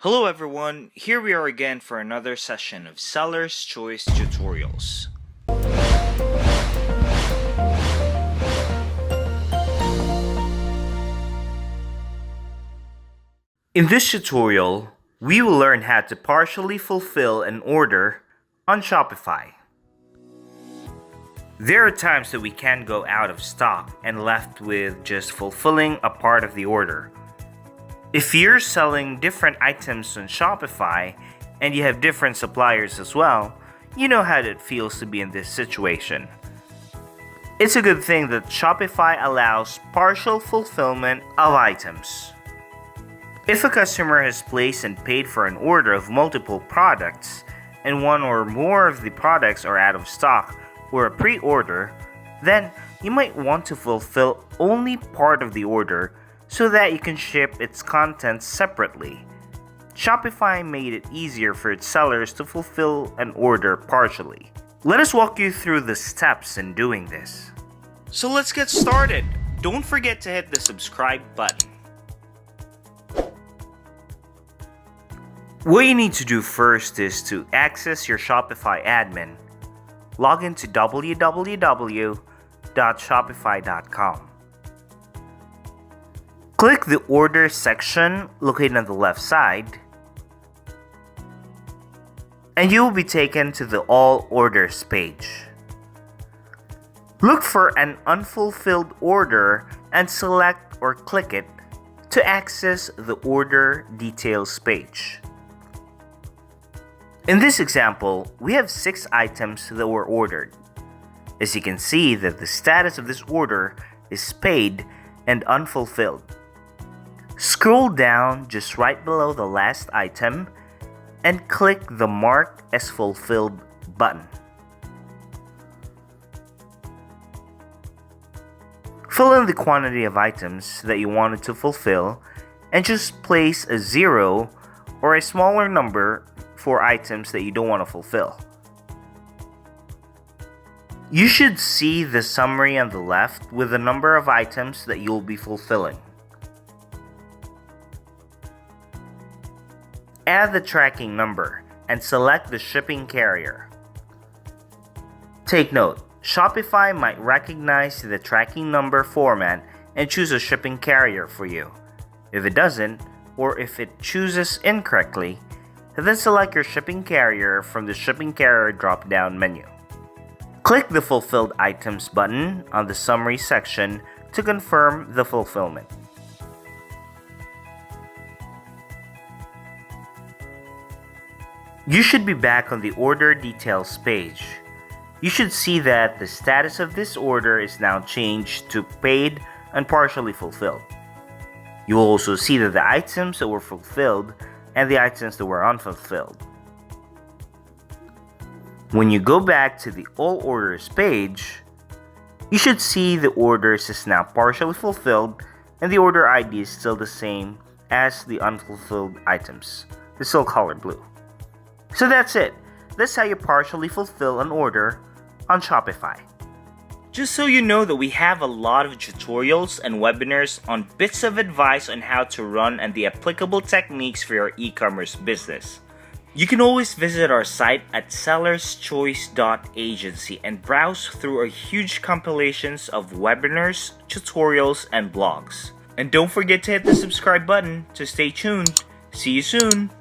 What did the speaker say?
Hello everyone, here we are again for another session of Seller's Choice Tutorials. In this tutorial, we will learn how to partially fulfill an order on Shopify. There are times that we can go out of stock and left with just fulfilling a part of the order. If you're selling different items on Shopify and you have different suppliers as well, you know how it feels to be in this situation. It's a good thing that Shopify allows partial fulfillment of items. If a customer has placed and paid for an order of multiple products and one or more of the products are out of stock or a pre-order, then you might want to fulfill only part of the order so that you can ship its contents separately. Shopify made it easier for its sellers to fulfill an order partially. Let us walk you through the steps in doing this. So let's get started. Don't forget to hit the subscribe button. What you need to do first is to access your Shopify admin. Log into www.shopify.com. Click the Order section located on the left side, and you will be taken to the All Orders page. Look for an unfulfilled order and select or click it to access the Order Details page. In this example, we have 6 items that were ordered. As you can see that the status of this order is paid and unfulfilled. Scroll down just right below the last item and click the Mark as Fulfilled button. Fill in the quantity of items that you wanted to fulfill and just place a 0 or a smaller number for items that you don't want to fulfill. You should see the summary on the left with the number of items that you'll be fulfilling. Add the tracking number and select the shipping carrier. Take note, Shopify might recognize the tracking number format and choose a shipping carrier for you. If it doesn't, or if it chooses incorrectly, then select your shipping carrier from the shipping carrier drop-down menu. Click the Fulfilled Items button on the summary section to confirm the fulfillment. You should be back on the Order Details page. You should see that the status of this order is now changed to Paid and Partially Fulfilled. You will also see that the items that were fulfilled and the items that were unfulfilled. When you go back to the All Orders page, you should see the orders is now partially fulfilled and the order ID is still the same as the unfulfilled items. It's still colored blue. So that's it. That's how you partially fulfill an order on Shopify. Just so you know that we have a lot of tutorials and webinars on bits of advice on how to run and the applicable techniques for your e-commerce business. You can always visit our site at sellerschoice.agency and browse through our huge compilations of webinars, tutorials, and blogs. And don't forget to hit the subscribe button to stay tuned. See you soon!